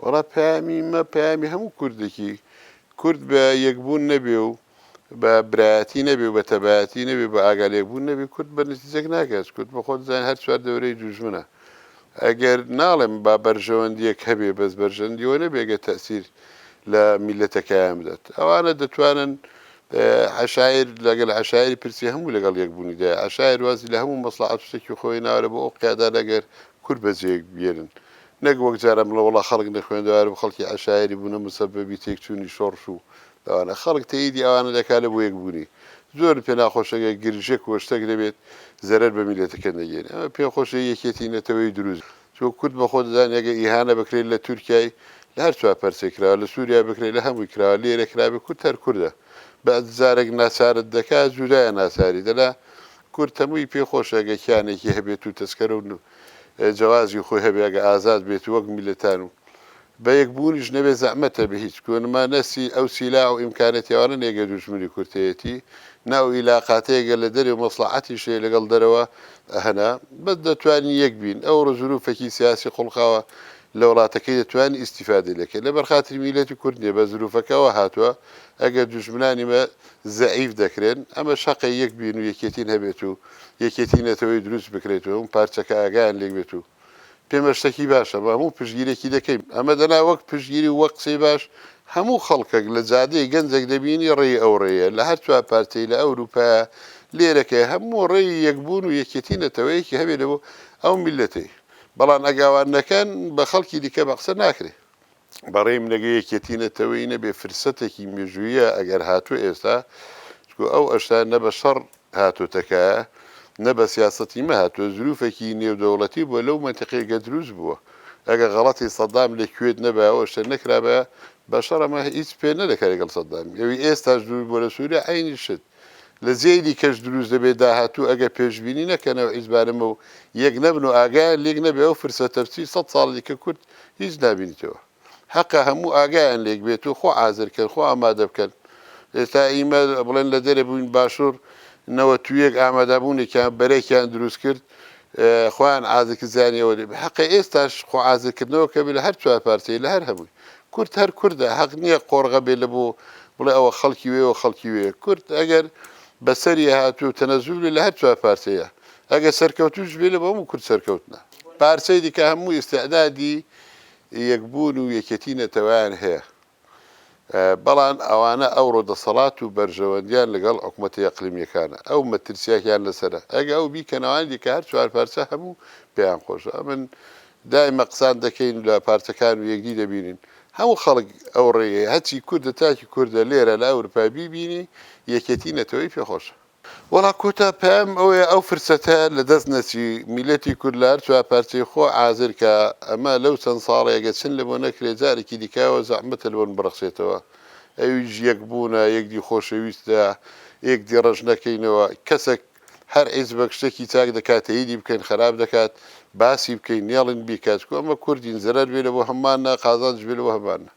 وەڵا پامی هەموو کوردێکی کورد بە یەکبوون نەبێ و بە برایەتی نەبێ و بە تەبایەتی نەبێ بە ئاگالێکبوون نەبێ کورد بە نتیجەک ناکات کورد بە خۆت زانین هەر چوار دەورەی دوژمنە ئەگەر ناڵێم با بەرژەوەندیەک هەبێ بەس بەرژەندیەوە نەبێگە تەسیر لە میلەتەکەیان بدات ئەوانە دەتوانن عشایر لەگەڵ عشایری پرسی هەموو لەگەڵ یەکبوونیدا عشایر وازی لە هەموو مەسلحەت شتێکی خۆی ناوەرە بۆ ئەو قیادا لەگەر کورد بەجێک بێنن نەک وەک جارە لە وڵا خەڵک نەخوێندەوار و خەڵکی عشایری بوونە مسەبەبی تێکچوونی شۆڕش و ئەوانە خەڵک تەییدی ئەوانە دەکات لە بۆ یەکبوونی زۆر پێ ناخۆشەکە گرژێک وەشتەک دەبێت زەرەر بە میلەتەکە نەگەێن ئەمە پێ خۆشە یەکێتی نەتەوەی دروست چۆ کورد بە خۆ دەزان ئەگە ئیهانە بکرێت لە تورکیای لە هەر چوار پەرسێکراوە لە سووریا بکرێت لە هەمووی کراوە لێرە کرابێ کورد هەر کووردە بە جارێک ناچارت دەکات جوودایە ناساری دەلا کورد هەمووی پێ خۆشەگە کیانێکی هەبێت و تەسکەرە و جوازی خۆی هەبێگە ئازاد بێت وەک میلەتان و بە یەکبوونیش نەبێ زەحمەتە بە هیچ کۆنما نەسی ئەو سیلا و ئیمکانەتیوانە نێگە دوژمنی کورتەتی ناو ئیلاقاتەیەگە لە دەرێ مەسلحەتی شێ لەگەڵ دەرەوە هەنا بەس دەتوانین یەک بین ئەو ڕزروفێکی سیاسی خوڵقاوە لە وڵاتەکەی دەتوانین ئیسیفادەی لەکە لە بەرخاتری میلەتی کورد نیە بە زروفەکەەوە هاتووە ئەگەر دوژمنانی مە زەعیف دەکرێن ئەمە شەقی یەک بین و یەکێتین هەبێت و یەکێتی نەتەوەی دروست بکرێتەوە اون پارچەکە ئاگیان لێک بێت و پێمە شتێکی باشە بە هەموو پشگیرێکی دەکەین ئەمە دەنا وەک پشگیری وەک قسەی باش هەموو خەڵکێک لە جادەی گەنجێک دەبینی ڕێی ئەو ڕێیە لە هەر چوار پارتەی لە ئەوروپا لێرەکە هەموو ڕێی یەکبوون و یەکێتی نەتەوەیەکی هەبێت لەبوو ئەو میلەتەی بەڵام ئەگاوانەکان بە خەڵکی دیکە بە قسە ناکرێت بەڕێم لەگە یەکێتی نەتەوەی نەبێ فرسەتێکی مێژوویە ئەگەر هاتوو ئێستا ئەو ئەشتا نە بە شەڕ هاتووتەکە نە بە سیاسەتی مە هاتووە زروفێکی نێودەوڵەتی بووە لەو منتیقەیەکە دروست بووە ئەگە غەڵەتی سەدام لەکوێت نەبەوە شتە نەکرابە بە شەڕەمە هیچ پێ نەدەکات لەگەڵ سەدام ئەوی ئێستاش دوور بۆ لە سووریا عینی شت لە زێری کەش دروست دەبێت داهاتوو ئەگە پێشببینی نەکەنەوە ئیزبارمە و یەک نەبن و ئاگایان لێک نەبێ ئەو فرسەتەفسی 100 ساڵی کە کورد هیچ نبینیتەوە حەقە هەموو ئاگایان لێک بێت و خۆ ئازرکەن خۆ ئامادە بکەن ئێستا ئیمە بڵێن لە دەرە بووین باشوور نەوە تویەک ئامادەبوونێکیان بەرێکیان دروست کرد خۆیان ئازرکە زانیەوە حەقی ئێستاش خۆ ئازرکردنەوە کە لە هەر چوار پارتەی لە هەر هەمووی کورد هەر کووردە حەق نییە قۆڕغە بێ لە بۆ بڵێ ئەوە خەڵکی وێەوە خەڵکی وێ کورد ئەگەر بەسەری هاتوو تەنەزول لە هەر چوار پارتەیە ئەگە سەرکەوتوش بێ لە بە هەموو کورد سەرکەوتنە پارچەی دیکە هەموو ئیستعدادی یەکبوون و یەکێتی نەتەوەیان هەیە بەڵام ئەوانە ئەوڕۆ دەسەڵات و بەرژەوەندیان لەگەڵ حکوومەتی ئەقلیمیەکانە ئەو مەترسیاکیان لەسرە ئەگە ئەو بیکەنەوەی دیکە هەر چوار پارچە هەموو پێیان خۆشە من دایمە قسان دەکەین لە پارچەکان و یەکدی دەبینین هەموو خەڵک ئەو ڕێیە هەچی کووردە تاکی کووردە لێرە لە ئەوروپا بیبینی یەکێتی نەتەوەی پێخۆشە وەڵا کۆتا پێم ئەوەیە ئەو فرسەتە لە دەست نەچی میلەتی کورد لە هەر چوار پارچەی خۆ ئازر کە ئەمە لەو چەند ساڵێگە چن لە بۆ نەکرێت جارێکی دیکاوە زەحمەتە لە بۆن بڕەخسێتەوە ئەویش یەک بوونە یەکدی خۆشەویستە یەکدی ڕەش نەکەینەوە کەسێک هەر ئیزبەک شتێکی چاک دەکات هیدی بکەین خراپ دەکات باسی بکەین نێڵین بیکات ئەمە کوردین زەرەر بێ لە بۆ هەمانە قازانج بێ لەوە هەمانە